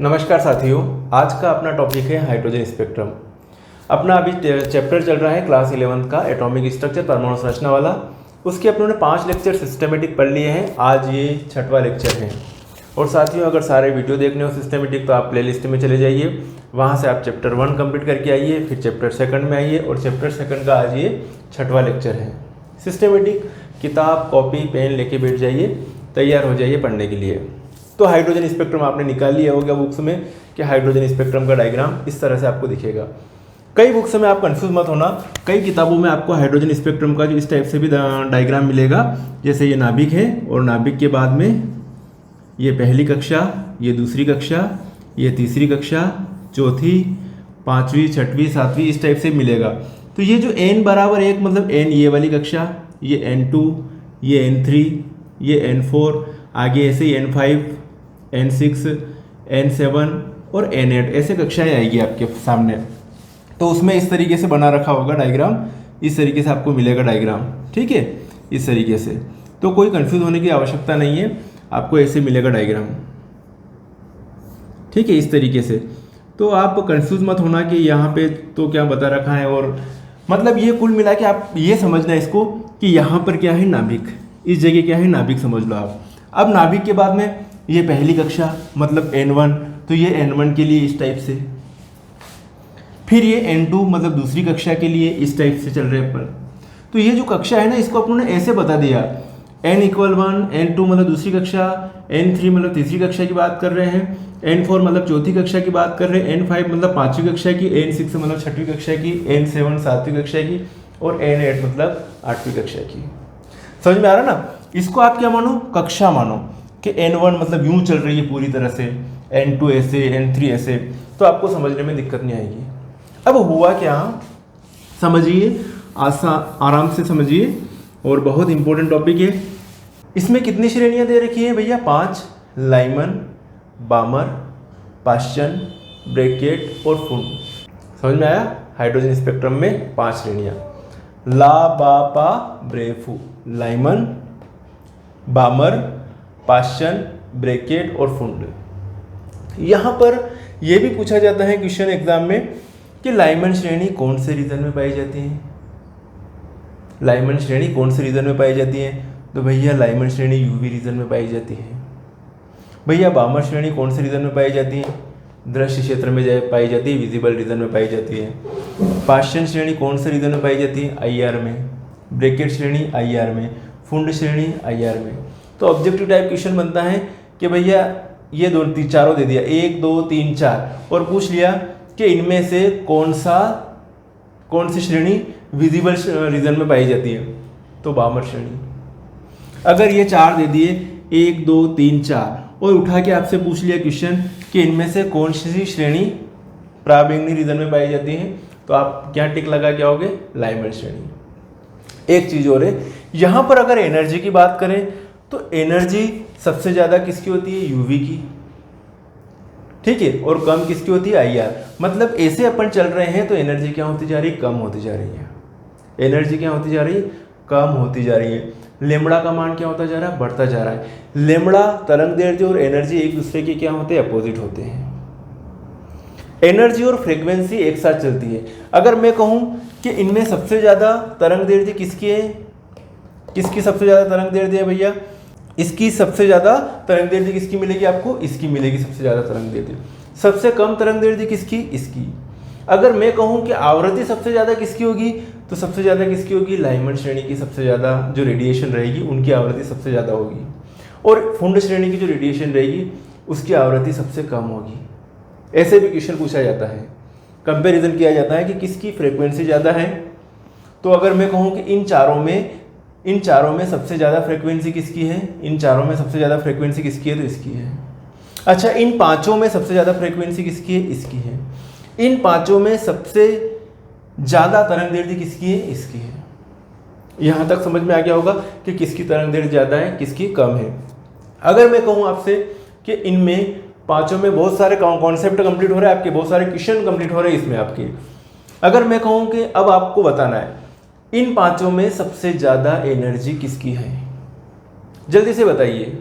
नमस्कार साथियों, आज का अपना टॉपिक है हाइड्रोजन स्पेक्ट्रम। अपना अभी चैप्टर चल रहा है क्लास 11 का एटॉमिक स्ट्रक्चर परमाणु संरचना वाला। उसके अपनों ने 5 लेक्चर सिस्टमेटिक पढ़ लिए हैं। आज ये 6वां लेक्चर है। और साथियों, अगर सारे वीडियो देखने हो सिस्टमेटिक तो आप प्लेलिस्ट में चले जाइए, वहाँ से आप चैप्टर 1 कंप्लीट करके आइए, फिर चैप्टर 2 में आइए और चैप्टर 2 का आज ये 6वां लेक्चर है। सिस्टमेटिक किताब कॉपी पेन लेके बैठ जाइए, तैयार हो जाइए पढ़ने के लिए। तो हाइड्रोजन स्पेक्ट्रम आपने निकाल लिया होगा बुक्स में कि हाइड्रोजन स्पेक्ट्रम का डायग्राम इस तरह से आपको दिखेगा। कई बुक्स में आप कंफ्यूज मत होना, कई किताबों में आपको हाइड्रोजन स्पेक्ट्रम का जो इस टाइप से भी डायग्राम मिलेगा। जैसे ये नाभिक है और नाभिक के बाद में ये पहली कक्षा, ये दूसरी कक्षा, ये तीसरी कक्षा, चौथी, 5वीं, 6वीं, 7वीं इस टाइप से मिलेगा। तो ये जो n बराबर 1 मतलब n ये वाली कक्षा, ये n2, ये n3, ये n4, आगे ऐसे n5, n6, n7 और n8 ऐसे कक्षाएं आएगी आपके सामने। तो उसमें इस तरीके से बना रखा होगा डायग्राम, इस तरीके से आपको मिलेगा डायग्राम, ठीक है, इस तरीके से। तो कोई कंफ्यूज होने की आवश्यकता नहीं है, आपको ऐसे मिलेगा डायग्राम, ठीक है, इस तरीके से। तो आप कंफ्यूज मत होना कि यहाँ पे तो क्या बता रखा है, और मतलब ये कुल मिला के आप ये समझना इसको कि यहाँ पर क्या है नाभिक, इस जगह क्या है नाभिक समझ लो आप। अब नाभिक के बाद में ये पहली कक्षा मतलब n1, तो ये n1 के लिए इस टाइप से, फिर ये n2 मतलब दूसरी कक्षा के लिए इस टाइप से चल रहे हैं अपन। तो ये जो कक्षा है ना, इसको अपन ने ऐसे बता दिया, n = 1, n2 मतलब दूसरी कक्षा, n3 मतलब तीसरी कक्षा की बात कर रहे हैं, n4 मतलब चौथी कक्षा की बात कर रहे हैं, n5 मतलब 5वीं कक्षा की, n6 मतलब 6वीं कक्षा की, n7 7वीं कक्षा की और n8 मतलब 8वीं कक्षा की। समझ में आ रहा ना? इसको आप क्या मानो, कक्षा मानो कि n1 मतलब यूं चल रही है पूरी तरह से, n2 ऐसे, n3 ऐसे, तो आपको समझने में दिक्कत नहीं आएगी। अब हुआ क्या, समझिए, आराम से समझिए, और बहुत इंपॉर्टेंट टॉपिक है। इसमें कितनी श्रेणियां दे रखी है भैया? 5, लाइमन, बामर, पाश्चन, ब्रैकेट और फुंड। समझ में आया? हाइड्रोजन स्पेक्ट्रम में 5 श्रेणियां, ला, बा, पा, ब्रेफू, लाइमन, बामर, पाश्चन, ब्रैकेट और फुंड। यहाँ पर यह भी पूछा जाता है क्वेश्चन एग्जाम में कि लाइमन श्रेणी कौन से रीजन में पाई जाती है? लाइमन श्रेणी कौन से रीजन में पाई जाती है? तो भैया लाइमन श्रेणी यूवी रीजन में पाई जाती है। भैया बामर श्रेणी कौन से रीजन में पाई जाती है? दृश्य क्षेत्र में पाई जाती है, विजिबल रीजन में पाई जाती है। पाश्चन श्रेणी कौन से रीजन में पाई जाती है? IR में। ब्रैकेट श्रेणी IR में, फुंड श्रेणी IR में। तो ऑब्जेक्टिव टाइप क्वेश्चन बनता है कि भैया ये चारों दे दिया, 1 2 3 4, और पूछ लिया कि इनमें से कौन सी श्रेणी विजिबल रीजन में पाई जाती है? तो बामर श्रेणी। अगर ये 4 दे दिए, 1 2 3 4, और उठा के आपसे पूछ लिया क्वेश्चन कि इनमें से कौन सी श्रेणी पराबैंगनी रीजन में पाई जाती है, तो आप क्या टिक लगा के आओगे? लाइमन श्रेणी। एक चीज और है, यहां पर अगर एनर्जी की बात करें तो एनर्जी सबसे ज्यादा किसकी होती है? यूवी की, ठीक है, और कम किसकी होती है? IR। मतलब ऐसे अपन चल रहे हैं तो एनर्जी क्या होती जा रही है? कम होती जा रही है। एनर्जी क्या होती जा रही है? कम होती जा रही है। लेमड़ा का मान क्या होता जा रहा है? बढ़ता जा रहा है। लेमड़ा, तरंग दैर्ध्य और एनर्जी एक दूसरे के क्या होते हैं? अपोजिट होते हैं। एनर्जी और फ्रीक्वेंसी एक साथ चलती है। अगर मैं कहूं कि इनमें सबसे ज्यादा तरंग दैर्ध्य किसकी है? किसकी सबसे ज्यादा तरंग दैर्ध्य है भैया? इसकी सबसे ज्यादा तरंग दैर्ध्य किसकी मिलेगी आपको? इसकी मिलेगी सबसे ज्यादा तरंग दैर्ध्य। सबसे कम तरंग दैर्ध्य किसकी? इसकी। अगर मैं कहूं कि आवृत्ति सबसे ज्यादा किसकी होगी, तो सबसे ज्यादा किसकी होगी? लाइमन श्रेणी की सबसे ज्यादा जो रेडिएशन रहेगी उनकी आवृत्ति सबसे ज्यादा होगी, और फुंड श्रेणी की जो रेडिएशन रहेगी उसकी आवृत्ति सबसे कम होगी। ऐसे भी क्वेश्चन पूछा जाता है, कंपैरिजन किया जाता है कि किसकी फ्रीक्वेंसी ज्यादा है। तो अगर मैं कहूं कि इन चारों में सबसे ज्यादा फ्रीक्वेंसी किसकी है? इन चारों में सबसे ज्यादा फ्रीक्वेंसी किसकी है? तो इसकी है। अच्छा, इन 5 में सबसे ज्यादा फ्रीक्वेंसी किसकी है? इसकी है। इन 5 में सबसे ज्यादा तरंग दैर्ध्य किसकी है? इसकी है। यहां तक समझ में आ गया होगा कि किसकी तरंग दैर्ध्य ज्यादा है, किसकी कम है। अगर मैं कहूं आपसे कि इनमें 5 में बहुत सारे कॉन्सेप्ट कंप्लीट हो रहे हैं आपके, बहुत सारे क्वेश्चन कंप्लीट हो रहे हैं इसमें आपके, अगर मैं कहूं कि अब आपको बताना है इन 5 में सबसे ज्यादा एनर्जी किसकी है, जल्दी से बताइए।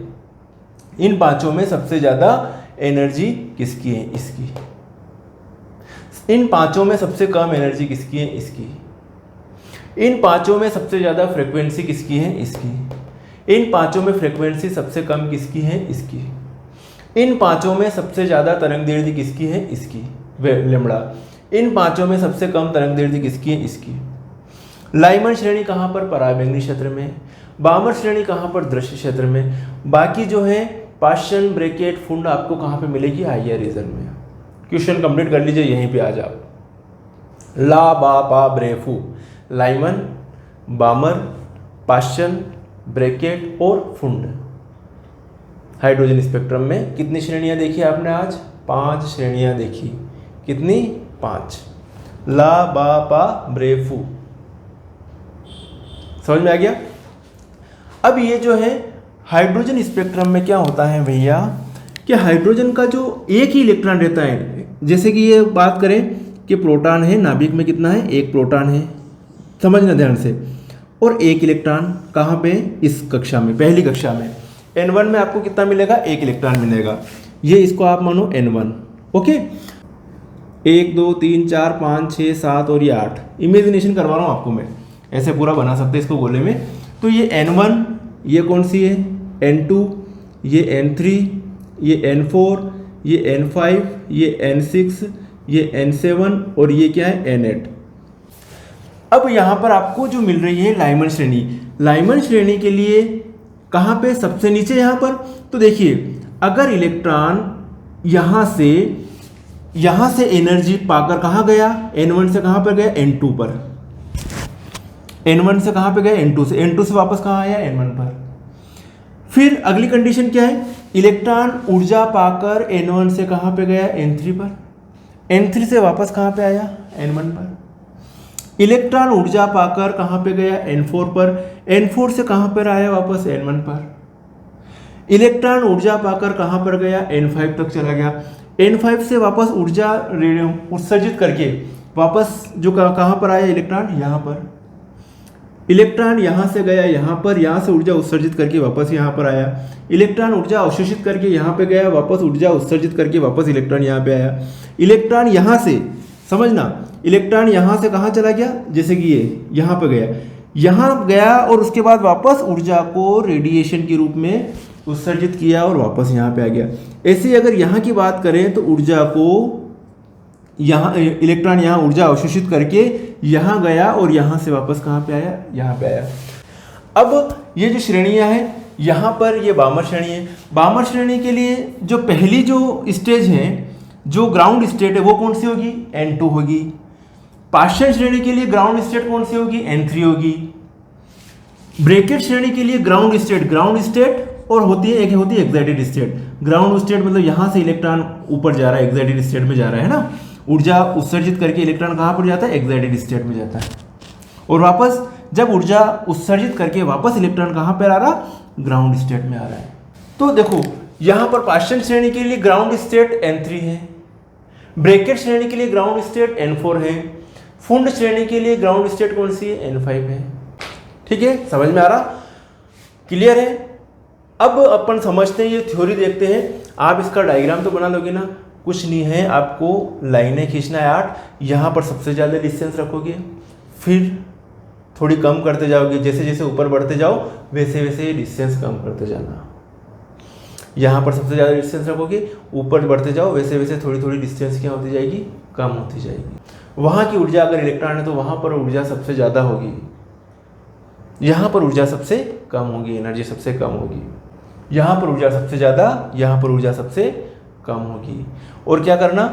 इन 5 में सबसे ज्यादा एनर्जी किसकी है? इसकी। इन पांचों में सबसे कम एनर्जी किसकी है? इसकी। इन पांचों में सबसे ज़्यादा फ्रीक्वेंसी किसकी है? इसकी। इन पांचों में फ्रीक्वेंसी सबसे कम किसकी है? इसकी। इन पांचों में सबसे ज़्यादा तरंगदैर्ध्य किसकी है? इसकी, लैम्ब्डा। इन पांचों में सबसे कम तरंगदैर्ध्य किसकी है? इसकी। लाइमन श्रेणी कहाँ पर? पराबैंगनी क्षेत्र में। बामर श्रेणी कहाँ पर? दृश्य क्षेत्र में। बाकी जो है पार्शियन, ब्रैकेट, फुंड आपको कहाँ पे मिलेगी? हायर रीजन में। क्वेश्चन कंप्लीट कर लीजिए, यहीं पे आ जाओ। ला बा पा ब्रेफू, लाइमन, बामर, पार्शियन, ब्रैकेट और फुंड। हाइड्रोजन स्पेक्ट्रम में कितनी श्रेणियां देखी आपने आज? 5 श्रेणियां देखी। कितनी? 5। ला बा पा ब्रेफू, समझ में आ गया? अब ये जो है हाइड्रोजन स्पेक्ट्रम में क्या होता है भैया कि हाइड्रोजन का जो एक ही इलेक्ट्रॉन रहता है, जैसे कि ये बात करें कि प्रोटॉन है, नाभिक में कितना है? एक प्रोटॉन है, समझना ध्यान से। और एक इलेक्ट्रॉन कहाँ पे? इस कक्षा में, पहली कक्षा में। N1 में आपको कितना मिलेगा? एक इलेक्ट्रॉन मिलेगा। ये इसको आप मानो N1, ओके। 1 2 3 4 5 6 7 और ये 8। इमेजिनेशन करवा रहा हूँ आपको मैं, ऐसे पूरा बना सकते हैं इसको गोले में। तो ये N1, ये कौन सी है? N2, ये N3, ये N4, ये N5, ये N6, ये N7 और ये क्या है? N8। अब यहाँ पर आपको जो मिल रही है लाइमन श्रेणी, लाइमन श्रेणी के लिए कहाँ पे? सबसे नीचे यहाँ पर। तो देखिए, अगर इलेक्ट्रॉन यहाँ से एनर्जी पाकर कहाँ गया? N1 से कहाँ पर गया? N2 पर। N1 से कहाँ पे गया? N2 से। N2 से वापस कहाँ आया? N1 पर। फिर अगली कंडीशन क्या है? इलेक्ट्रॉन ऊर्जा पाकर N1 से कहाँ पे गया? N3 पर। N3 से वापस कहाँ पे आया? N1 पर। इलेक्ट्रॉन ऊर्जा पाकर कहाँ पे गया? N4 पर। N4 से कहाँ पर आया? वापस N1 पर। इलेक्ट्रॉन ऊर्जा पाकर कहाँ पर गया? N5 तक चला गया। N5 से वापस ऊर्जा उत्सर्जित करके वापस जो कहाँ पर आया इलेक्ट्रॉन? यहाँ पर। इलेक्ट्रॉन यहाँ से गया यहाँ पर, यहाँ से ऊर्जा उत्सर्जित करके वापस यहाँ पर आया। इलेक्ट्रॉन ऊर्जा अवशोषित करके यहाँ पे गया, वापस ऊर्जा उत्सर्जित करके वापस इलेक्ट्रॉन यहाँ पे आया। इलेक्ट्रॉन यहाँ से, समझना, इलेक्ट्रॉन यहाँ से कहाँ चला गया? जैसे कि ये यहाँ पे गया, यहाँ गया और उसके बाद वापस ऊर्जा को रेडिएशन के रूप में उत्सर्जित किया और वापस यहाँ पे आ गया। ऐसे अगर यहाँ की बात करें तो ऊर्जा को यहाँ इलेक्ट्रॉन यहाँ ऊर्जा अवशोषित करके यहाँ गया और यहाँ से वापस कहाँ पे आया? यहाँ पे आया। अब ये जो श्रेणियाँ हैं, यहाँ पर ये बामर श्रेणी है। बामर श्रेणी के लिए जो पहली जो स्टेज है, जो ग्राउंड स्टेट है, वो कौन सी होगी? N2 होगी। पार्शियन श्रेणी के लिए ग्राउंड स्टेट कौन सी होगी? N3 होगी। ब्रैकेट श्रेणी के लिए ग्राउंड स्टेट और होती है, एक होती है एक्साइटेड स्टेट। ग्राउंड स्टेट मतलब यहाँ से इलेक्ट्रॉन ऊपर जा रहा है, एक्साइटेड स्टेट में जा रहा है ना, ऊर्जा उत्सर्जित करके इलेक्ट्रॉन कहाँ पर जाता है? एक्साइटेड स्टेट में जाता है। और वापस जब ऊर्जा उत्सर्जित करके वापस इलेक्ट्रॉन कहाँ पर आ रहा? ग्राउंड स्टेट में आ रहा है। तो देखो यहाँ पर पार्शियन श्रेणी के लिए ग्राउंड स्टेट N3 है, ब्रैकेट श्रेणी के लिए ग्राउंड स्टेट N4 है, फुंड श्रेणी के लिए ग्राउंड स्टेट कौन सी है? N5 है। ठीक है, समझ में आ रहा? क्लियर है? अब अपन समझते हैं, ये थ्योरी देखते हैं। आप इसका डायग्राम तो बना लोगे ना? कुछ नहीं है, आपको लाइनें खींचना है 8। यहाँ पर सबसे ज़्यादा डिस्टेंस रखोगे, फिर थोड़ी कम करते जाओगे, जैसे जैसे ऊपर बढ़ते जाओ वैसे वैसे डिस्टेंस कम करते जाना। यहाँ पर सबसे ज़्यादा डिस्टेंस रखोगे, ऊपर बढ़ते जाओ वैसे वैसे थोड़ी थोड़ी डिस्टेंस क्या होती जाएगी? कम होती जाएगी। वहाँ की ऊर्जा अगर इलेक्ट्रॉन है तो वहाँ पर ऊर्जा सबसे ज़्यादा होगी, यहाँ पर ऊर्जा सबसे कम होगी, एनर्जी सबसे कम होगी। यहाँ पर ऊर्जा सबसे ज़्यादा, यहाँ पर ऊर्जा सबसे कम होगी। और क्या करना?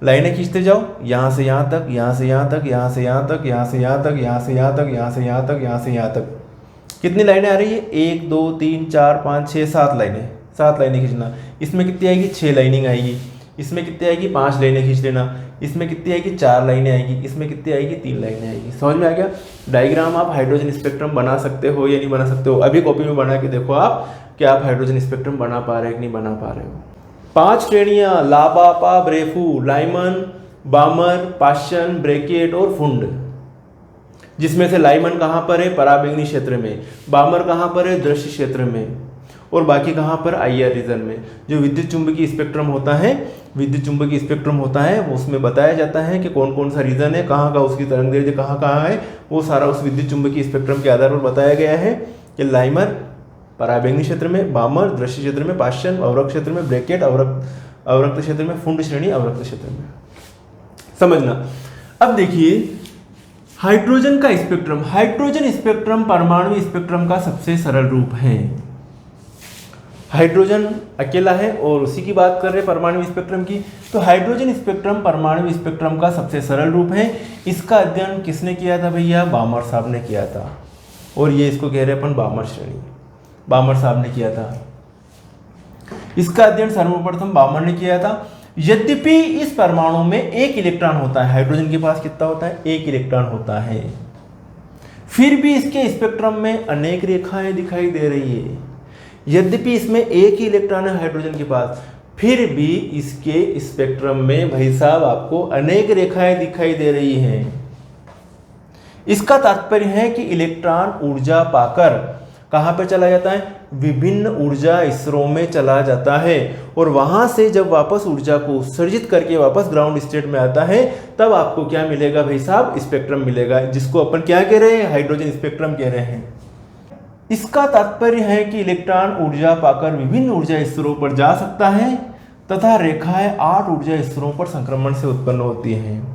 लाइनें खींचते जाओ, यहाँ से यहाँ तक, यहाँ से यहाँ तक, यहाँ से यहाँ तक, यहाँ से यहाँ तक, यहाँ से यहाँ तक, यहाँ से यहाँ तक, यहाँ से यहाँ तक। कितनी लाइनें आ रही है? 1 2 3 4 5 6 7 लाइनें। 7 लाइनें खींचना। इसमें कितनी आएगी? 6 लाइनिंग आएगी। इसमें कितनी आएगी? 5 लाइनें खींच लेना। इसमें कितनी आएगी? 4 लाइनें आएगी। इसमें कितनी आएगी? 3 लाइनें आएगी। समझ में आ गया? डायग्राम आप हाइड्रोजन स्पेक्ट्रम बना सकते हो या नहीं बना सकते हो? अभी कॉपी में बना के देखो आप कि आप हाइड्रोजन स्पेक्ट्रम बना पा रहे हो कि नहीं बना पा रहे हो। 5 श्रेणियां, लाबा पा ब्रेफू, लाइमन, बामर, पार्शियन, ब्रैकेट और फुंड, जिसमें से लाइमन कहाँ पर है? पराबैंगनी क्षेत्र में। बामर कहाँ पर है? दृश्य क्षेत्र में। और बाकी कहाँ पर IR रीजन में। जो विद्युत चुंबकीय स्पेक्ट्रम होता है, विद्युत चुंबकीय स्पेक्ट्रम होता है, वो उसमें बताया जाता है कि कौन कौन सा रीजन है, कहाँ का उसकी तरंग दैर्ध्य कहाँ कहाँ है, वो सारा उस विद्युत चुंबकीय स्पेक्ट्रम के आधार पर बताया गया है कि लाइमर पराबैंगनी क्षेत्र में, बामर दृश्य क्षेत्र में, पाश्चन अवरक्त क्षेत्र में, ब्रैकेट अवरक्त क्षेत्र में, फुंड श्रेणी अवरक्त क्षेत्र में। समझना। अब देखिए हाइड्रोजन का स्पेक्ट्रम। हाइड्रोजन स्पेक्ट्रम परमाणु स्पेक्ट्रम का सबसे सरल रूप है। हाइड्रोजन अकेला है और उसी की बात कर रहे हैं परमाणु स्पेक्ट्रम की। तो हाइड्रोजन स्पेक्ट्रम परमाणु स्पेक्ट्रम का सबसे सरल रूप है। इसका अध्ययन किसने किया था भैया? बामर साहब ने किया था। और ये इसको कह रहे हैं अपन बामर श्रेणी, बामर साहब ने किया था। इसका अध्ययन सर्वप्रथम बामर ने किया था। यद्यपि इस परमाणु में एक इलेक्ट्रॉन होता है, हाइड्रोजन के पास कितना होता है? एक इलेक्ट्रॉन होता है, फिर भी इसके स्पेक्ट्रम में अनेक रेखाएं दिखाई दे रही है। यद्यपि इसमें एक ही इलेक्ट्रॉन है हाइड्रोजन के पास, फिर भी इसके स्पेक्ट्रम में भाई साहब आपको अनेक रेखाएं दिखाई दे रही हैं। इसका तात्पर्य है कि इलेक्ट्रॉन ऊर्जा पाकर कहां पर चला जाता है? विभिन्न ऊर्जा स्तरों में चला जाता है, और वहां से जब वापस ऊर्जा को उत्सर्जित करके वापस ग्राउंड स्टेट में आता है, तब आपको क्या मिलेगा भाई साहब? स्पेक्ट्रम मिलेगा, जिसको अपन क्या कह रहे हैं? हाइड्रोजन स्पेक्ट्रम कह रहे हैं। इसका तात्पर्य है कि इलेक्ट्रॉन ऊर्जा पाकर विभिन्न ऊर्जा स्तरों पर जा सकता है तथा रेखाएं 8 ऊर्जा स्तरों पर संक्रमण से उत्पन्न होती हैं।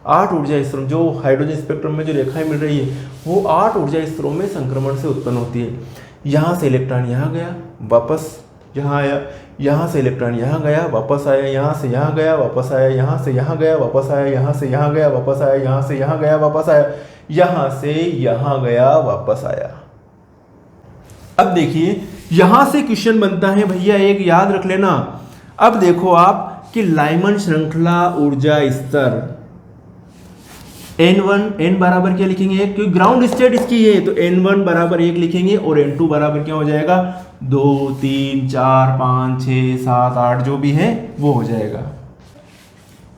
8 ऊर्जा स्तरों, जो हाइड्रोजन स्पेक्ट्रम में जो रेखाएं मिल रही है वो 8 ऊर्जा स्तरों में संक्रमण से उत्पन्न होती है। यहाँ से इलेक्ट्रॉन यहाँ गया, वापस यहाँ आया, यहाँ से इलेक्ट्रॉन यहाँ गया, वापस आया, यहाँ से यहाँ गया, वापस आया, यहाँ से यहाँ गया, वापस आया, यहाँ से यहाँ गया, वापस आया, यहाँ से यहाँ गया, वापस आया, यहाँ से यहाँ गया, वापस आया। अब देखिए यहां से क्वेश्चन बनता है भैया, एक याद रख लेना। अब देखो आप कि लाइमन श्रृंखला ऊर्जा स्तर N1, N बराबर क्या लिखेंगे? क्योंकि ग्राउंड स्टेट इसकी है, तो N1 बराबर 1 लिखेंगे और N2 बराबर क्या हो जाएगा? 2, 3, 4, 5, 6, 7, 8 जो भी है वो हो जाएगा।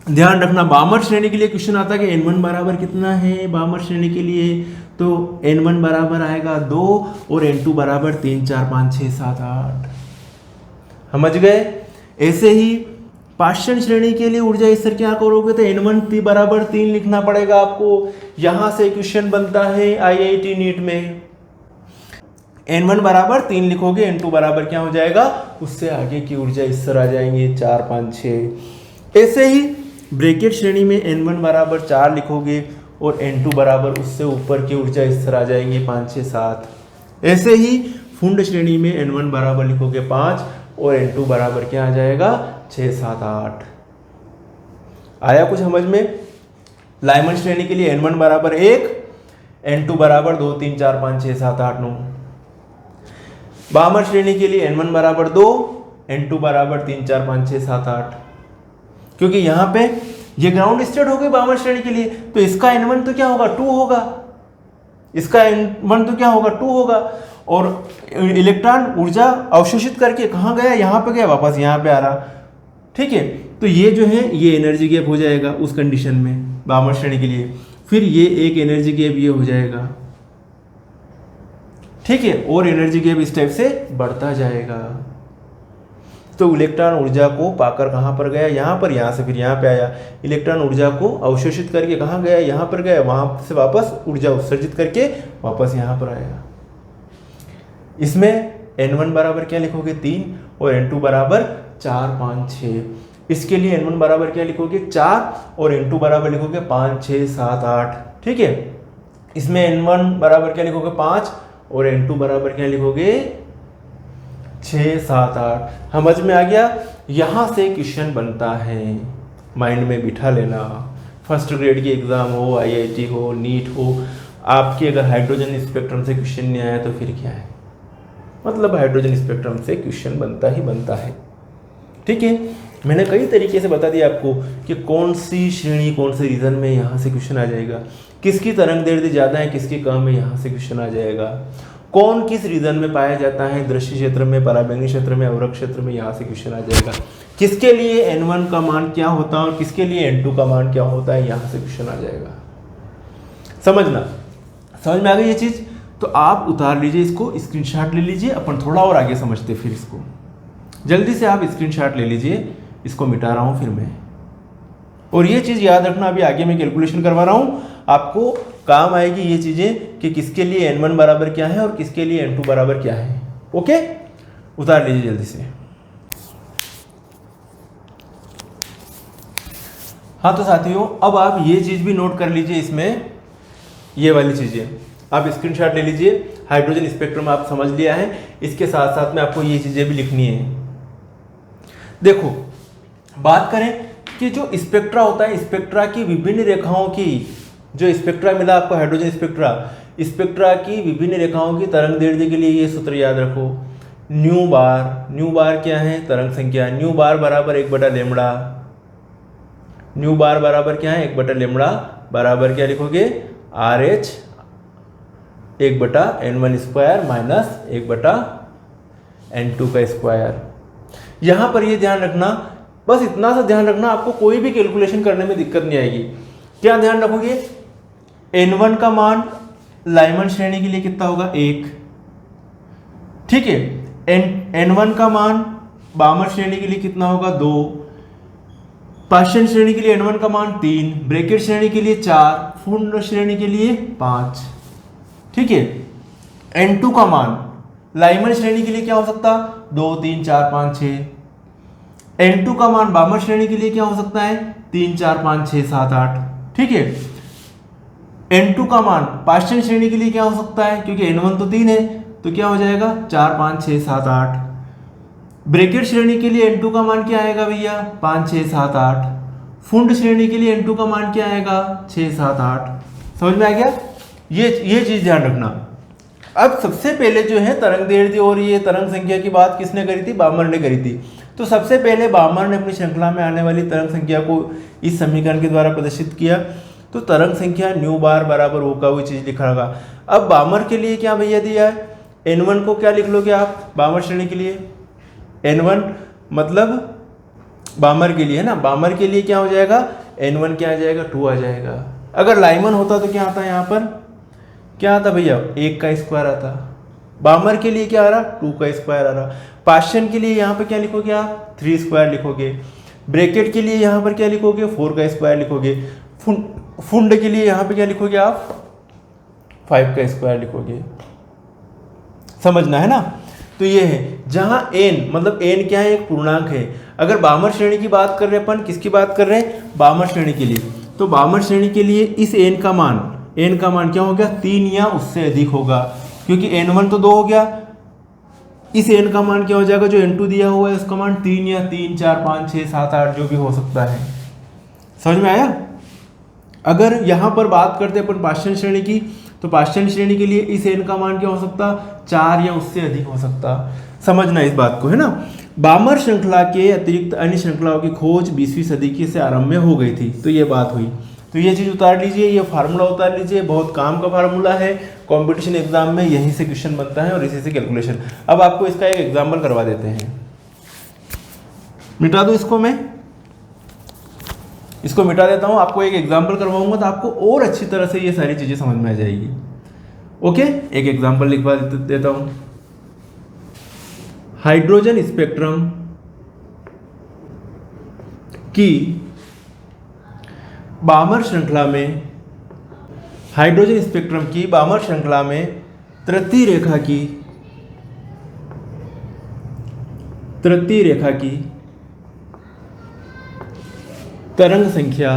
ध्यान रखना, बामर श्रेणी के लिए क्वेश्चन आता है कि N1 बराबर कितना है बामर श्रेणी के लिए, तो N1 बराबर आएगा 2 और N2 बराबर 3, 4, 5, 6, 7, 8। समझ गए? ऐसे ही पाश्चन श्रेणी के लिए ऊर्जा स्तर क्या करोगे? तो N1 बराबर 3 लिखना पड़ेगा आपको। यहां से क्वेश्चन बनता है IIT नीट में। N1 बराबर 3 लिखोगे, N2 बराबर क्या हो जाएगा? उससे आगे की ऊर्जा स्तर आ जाएंगे 4, 5, 6। ऐसे ही ब्रैकेट श्रेणी में N1 बराबर 4 लिखोगे और N2 बराबर उससे ऊपर के ऊर्जा स्तर आ जाएंगे 5, 6, 7। ऐसे ही फुंड श्रेणी में N1 बराबर लिखोगे 5 और N2 बराबर क्या आ जाएगा? 6, 7, 8। आया कुछ समझ में? लाइमन श्रेणी के लिए N1 बराबर 1, N2 बराबर 2, 3, 4, 5, 6, 7, 8, 9। बामर श्रेणी के लिए N1 बराबर 2, N2 बराबर 3, 4, 5, 6, 7, 8। क्योंकि यहाँ पे ये ग्राउंड स्टेट हो गई बामर श्रेणी के लिए, तो इसका N1 तो क्या होगा? 2 होगा। इसका N1 तो क्या होगा? 2 होगा। और इलेक्ट्रॉन ऊर्जा अवशोषित करके कहाँ गया? यहाँ पे गया, वापस यहाँ पे आ रहा। ठीक है, तो ये जो है ये एनर्जी गैप हो जाएगा उस कंडीशन में बामर श्रेणी के लिए। फिर ये एक एनर्जी गैप ये हो जाएगा। ठीक है, और एनर्जी गैप इस टाइप से बढ़ता जाएगा। तो इलेक्ट्रॉन ऊर्जा को पाकर कहाँ पर गया? यहाँ पर, यहाँ से फिर यहाँ पे आया। इलेक्ट्रॉन ऊर्जा को अवशोषित करके कहाँ गया? यहाँ पर गया, वहाँ से वापस ऊर्जा उत्सर्जित करके वापस यहाँ पर आया। इसमें N1 बराबर क्या लिखोगे? 3 और N2 बराबर 4, 5, 6। इसके लिए N1 बराबर क्या लिखोगे? 4 और N2 बराबर लिखोगे 5, 6, 7, 8। ठीक है, इसमें N1 बराबर क्या लिखोगे? 5 और N2 बराबर क्या लिखोगे? 6, 7, 8। समझ में आ गया? यहां से क्वेश्चन बनता है, माइंड में बिठा लेना। फर्स्ट ग्रेड की एग्जाम हो, IIT हो, नीट हो, आपके अगर हाइड्रोजन स्पेक्ट्रम से क्वेश्चन नहीं आया तो फिर क्या है? मतलब हाइड्रोजन स्पेक्ट्रम से क्वेश्चन बनता ही बनता है। ठीक है, मैंने कई तरीके से बता दिया आपको कि कौन सी श्रेणी कौन से रीजन में यहाँ से क्वेश्चन आ जाएगा, किसकी तरंग दैर्ध्य ज़्यादा है किसकी कम है, यहाँ से क्वेश्चन आ जाएगा। कौन किस रीजन में पाया जाता है, दृश्य क्षेत्र में, पराबैंगनी क्षेत्र में, अवरक्त क्षेत्र में, यहाँ से क्वेश्चन आ जाएगा। किसके लिए N1 का मान क्या होता है और किसके लिए N2 का मान क्या होता है, यहाँ से क्वेश्चन आ जाएगा। समझना, समझ में आ गई ये चीज़? तो तो आप उतार लीजिए इसको, स्क्रीनशॉट ले लीजिए, अपन थोड़ा और आगे समझते फिर इसको। जल्दी से आप स्क्रीनशॉट ले लीजिए, इसको मिटा रहा हूँ फिर मैं। और ये चीज़ याद रखना, अभी आगे मैं कैलकुलेशन करवा रहा हूँ, आपको काम आएगी ये चीज़ें कि किसके लिए n1 बराबर क्या है और किसके लिए n2 बराबर क्या है। ओके, उतार लीजिए जल्दी से। हाँ तो साथियों, अब आप ये चीज़ भी नोट कर लीजिए, इसमें ये वाली चीज़ें आप स्क्रीनशॉट ले लीजिए। हाइड्रोजन स्पेक्ट्रम आप समझ लिया है, इसके साथ साथ में आपको ये चीज़ें भी लिखनी है। देखो, बात करें कि जो स्पेक्ट्रा होता है, स्पेक्ट्रा की विभिन्न रेखाओं की, जो स्पेक्ट्रा मिला आपको हाइड्रोजन स्पेक्ट्रा, स्पेक्ट्रा की विभिन्न रेखाओं की तरंग दैर्ध्य के लिए ये सूत्र याद रखो, न्यू बार क्या है, तरंग संख्या, न्यू बार बराबर 1/λ, न्यू बार बराबर क्या है, 1/λ बराबर क्या लिखोगे, RH 1/n1 square minus 1/n2 का स्क्वायर। यहाँ पर ये ध्यान रखना, बस इतना सा ध्यान रखना, आपको कोई भी कैलकुलेशन करने में दिक्कत नहीं आएगी। क्या ध्यान रखोगे, n1 का मान लाइमन श्रेणी के लिए कितना होगा, 1, ठीक है। n1 का मान बामर श्रेणी के लिए कितना होगा, 2, पाश्चन श्रेणी के लिए n1 का मान 3, ब्रैकेट श्रेणी के लिए 4, पूर्ण श्रेणी के लिए 5, ठीक है। n2 का मान लाइमन श्रेणी के लिए क्या हो सकता, 2, 3, 4, 5, 6। n2 का मान बामर श्रेणी के लिए क्या हो सकता है, 3, 4, 5, 6, 7, 8, ठीक है। n2 का मान पाश्चन श्रेणी के लिए क्या हो सकता है, क्योंकि n1 तो 3 है, तो क्या हो जाएगा 4, 5, 6, 7, 8। ब्रैकेट श्रेणी के लिए n2 का मान क्या आएगा भैया, 5, 6, 7, 8। फुंड श्रेणी के लिए n2 का मान क्या आएगा, 6, 7, 8। समझ में आ गया, ये चीज ध्यान रखना। अब सबसे पहले जो है तरंग दैर्ध्य और ये तरंग संख्या की बात किसने करी थी, बामर ने करी थी। तो सबसे पहले बामर ने अपनी श्रृंखला में आने वाली तरंग संख्या को इस समीकरण के द्वारा प्रदर्शित किया। तो तरंग संख्या न्यू बार बराबर होगा, वो चीज लिखा होगा। अब बामर के लिए क्या भैया दिया है, n1 को क्या लिख लोगे आप बामर श्रेणी के लिए, n1 मतलब बामर के लिए है ना, बामर के लिए क्या हो जाएगा, n1 क्या आ जाएगा, 2 आ जाएगा। अगर लाइमन होता तो क्या आता है, यहाँ पर क्या आता भैया, 1 का स्क्वायर आता। बामर के लिए क्या आ रहा, 2 का स्क्वायर आ रहा। पाश्चन के लिए यहाँ पे क्या लिखोगे आप, 3 स्क्वायर लिखोगे। ब्रैकेट के लिए यहाँ पर क्या लिखोगे, 4 का स्क्वायर लिखोगे। फुंड के लिए यहाँ पे क्या लिखोगे आप, 5 का स्क्वायर लिखोगे। समझना है ना। तो ये है, जहाँ n मतलब n क्या है, एक पूर्णांक है। अगर बामर श्रेणी की बात कर रहे हैं अपन, किसकी बात कर रहे हैं, बामर श्रेणी के लिए। तो बामर श्रेणी के लिए इस n का मान क्या हो गया, 3 या उससे अधिक होगा, क्योंकि n1 तो 2 हो गया। इस n का मान क्या हो जाएगा, जो n2 दिया हुआ है उसका मान 3 या 3, 4, 5, 6, 7, 8 जो भी हो सकता है। समझ में आया। अगर यहाँ पर बात करते हैं अपन पाश्चन श्रेणी की, तो पाश्चन श्रेणी के लिए इस n का मान क्या हो सकता, 4 या उससे अधिक हो सकता। समझना इस बात को, है ना। बामर श्रृंखला के अतिरिक्त अन्य श्रृंखलाओं की खोज 20वीं सदी के से आरंभ में हो गई थी। तो ये बात हुई, तो ये चीज़ उतार लीजिए, ये फार्मूला उतार लीजिए, बहुत काम का फार्मूला है। कंपटीशन एग्जाम में यहीं से क्वेश्चन बनता है और इसी से कैलकुलेशन। अब आपको इसका एक एग्जाम्पल करवा देते हैं, मिटा दो इसको, मैं इसको मिटा देता हूँ, आपको एक एग्जाम्पल करवाऊंगा तो आपको और अच्छी तरह से ये सारी चीज़ें समझ में आ जाएगी। ओके, एक एग्जाम्पल लिखवा देता हूँ। हाइड्रोजन स्पेक्ट्रम की बामर श्रृंखला में, हाइड्रोजन स्पेक्ट्रम की बामर श्रृंखला में तृतीय रेखा की तरंग संख्या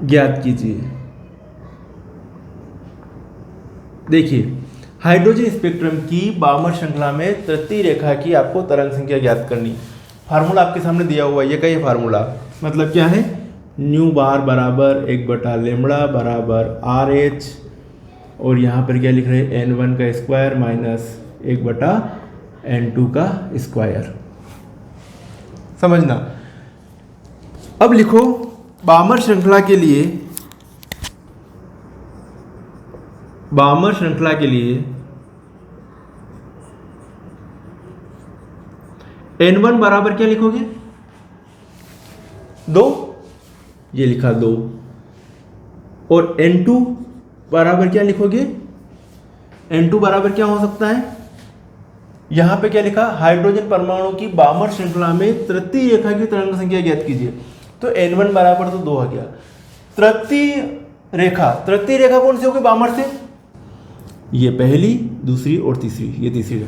ज्ञात कीजिए। देखिए, हाइड्रोजन स्पेक्ट्रम की बामर श्रृंखला में तृतीय रेखा की आपको तरंग संख्या ज्ञात करनी। फार्मूला आपके सामने दिया हुआ है, ये का ये फार्मूला मतलब क्या है, न्यू बार बराबर 1/λ बराबर RH, और यहाँ पर क्या लिख रहे हैं, n1 का स्क्वायर माइनस 1/n2 का स्क्वायर। समझना। अब लिखो बामर श्रृंखला के लिए, n1 बराबर क्या लिखोगे, 2, ये लिखा 2, और n2 बराबर क्या लिखोगे, N2 बराबर क्या हो सकता है, यहाँ पे क्या लिखा, हाइड्रोजन परमाणु की बामर श्रृंखला में तृतीय रेखा की तरंग संख्या ज्ञात कीजिए। तो N1 बराबर तो 2 आ गया। तृतीय रेखा कौन सी होगी बामर से, ये पहली, दूसरी और तीसरी, ये तीसरी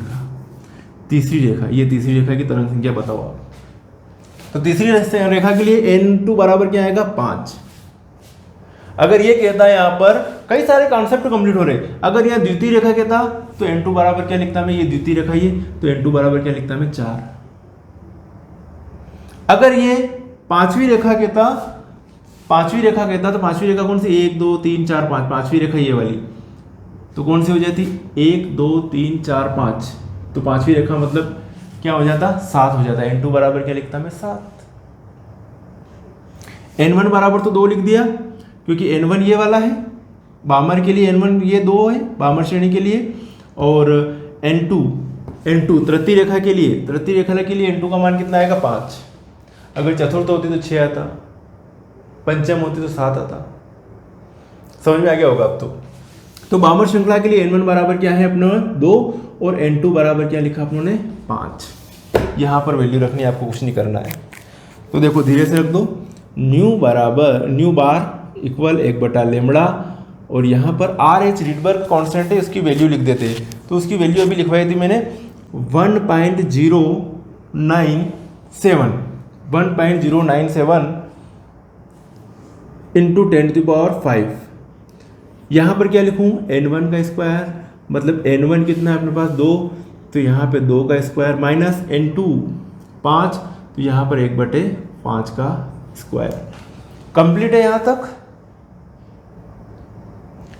रेखा, ये तीसरी रेखा की तरंग संख्या बताओ आप। तो तीसरी रेखा के लिए N2 बराबर क्या आएगा 5। अगर ये कहता है, यहाँ पर कई सारे कॉन्सेप्ट कंप्लीट हो रहे, अगर यहाँ द्वितीय रेखा कहता तो N2 बराबर क्या लिखता मैं, ये द्वितीय रेखा ये, तो N2 बराबर क्या लिखता मैं 4। अगर ये पांचवी रेखा कहता तो पांचवी रेखा कौन सी, 1 2 3 4 5, पांचवी रेखा ये वाली, तो कौन सी हो जाती 1 2 3 4 5, तो पांचवी रेखा मतलब क्या हो जाता 7 हो जाता। N2 बराबर क्या लिखता मैं 7। N1 बराबर तो 2 लिख दिया, क्योंकि N1 ये वाला है बामर के लिए, N1 ये 2 है बामर श्रेणी के लिए, और N2 तृतीय रेखा के लिए, N2 का मान कितना आएगा 5। अगर चतुर्थ होती तो 6 आता, पंचम होती तो 7 आता। समझ में आ गया होगा अब तो बामर श्रृंखला के लिए N1 बराबर क्या है अपने 2, और N2 बराबर क्या लिखा अपनों ने 5। यहाँ पर वैल्यू रखनी है, आपको कुछ नहीं करना है। तो देखो धीरे से रख दो, न्यू बार इक्वल 1/λ, और यहाँ पर RH रिडबर्ग कांस्टेंट है, उसकी वैल्यू लिख देते हैं। तो उसकी वैल्यू अभी लिखवाई थी मैंने 1.097 इंटू 10⁵। यहाँ पर क्या लिखूँ, N1 का स्क्वायर, मतलब N1 कितना है अपने पास 2, तो यहाँ पे 2 का स्क्वायर माइनस N2 5, तो यहाँ पर 1/5 का स्क्वायर। कंप्लीट है यहाँ तक,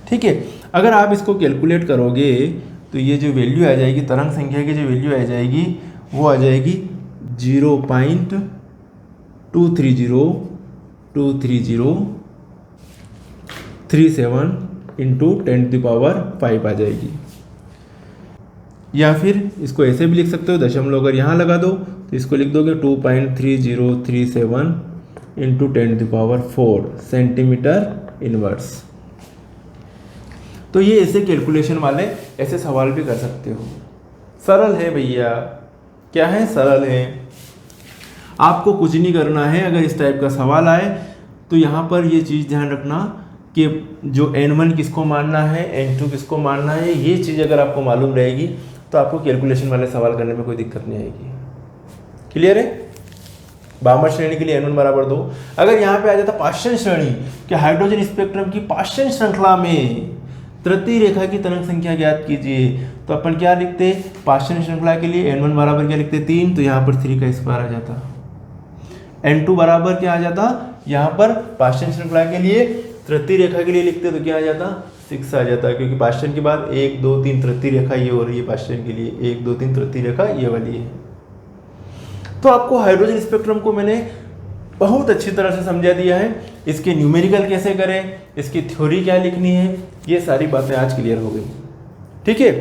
ठीक है। अगर आप इसको कैलकुलेट करोगे तो ये जो वैल्यू आ जाएगी, तरंग संख्या की जो वैल्यू आ जाएगी, वो आ जाएगी 0.23023037 इंटू 10⁵ आ जाएगी। या फिर इसको ऐसे भी लिख सकते हो, दशमलव अगर यहाँ लगा दो तो इसको लिख दोगे 2.3037 इंटू 10⁴ सेंटीमीटर इनवर्स। तो ये ऐसे कैलकुलेशन वाले ऐसे सवाल भी कर सकते हो। सरल है भैया, क्या है, सरल है। आपको कुछ नहीं करना है। अगर इस टाइप का सवाल आए तो यहाँ पर ये चीज़ ध्यान रखना कि जो N1 किसको मानना है, N2 किसको मानना है, ये चीज़ अगर आपको मालूम रहेगी तो आपको कैलकुलेशन वाले सवाल करने में कोई दिक्कत नहीं आएगी। क्लियर है। बामर श्रेणी के लिए N1 बराबर 2। अगर यहाँ पे आ जाता पाश्चन श्रेणी कि हाइड्रोजन स्पेक्ट्रम की पाश्चन श्रृंखला में तृतीय रेखा की तरंग संख्या ज्ञात कीजिए, तो अपन क्या लिखते, पाश्चन श्रृंखला के लिए N1 बराबर क्या लिखते 3, तो यहाँ पर 3 का स्क्वायर आ जाता। N2 बराबर क्या आ जाता, यहाँ पर पाश्चन श्रृंखला के लिए तृतीय रेखा के लिए लिखते तो क्या आ जाता 6 आ जाता, क्योंकि पाश्चन के बाद 1 2 3 तृतीय रेखा ये हो रही है, पाश्चन के लिए 1 2 3 तृतीय रेखा ये वाली है। तो आपको हाइड्रोजन स्पेक्ट्रम को मैंने बहुत अच्छी तरह से समझा दिया है। इसके न्यूमेरिकल कैसे करें, इसकी थ्योरी क्या लिखनी है, ये सारी बातें आज क्लियर हो गई। ठीक है,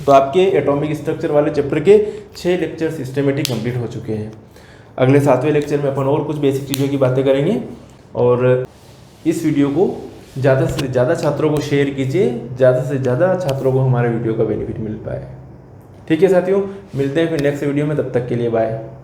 तो आपके एटॉमिक स्ट्रक्चर वाले चैप्टर के 6 लेक्चर सिस्टमेटिक कंप्लीट हो चुके हैं। अगले 7वें लेक्चर में अपन और कुछ बेसिक चीज़ों की बातें करेंगे, और इस वीडियो को ज़्यादा से ज़्यादा छात्रों को शेयर कीजिए, ज़्यादा से ज़्यादा छात्रों को हमारे वीडियो का बेनिफिट मिल पाए। ठीक है साथियों, मिलते हैं फिर नेक्स्ट वीडियो में, तब तक के लिए बाय।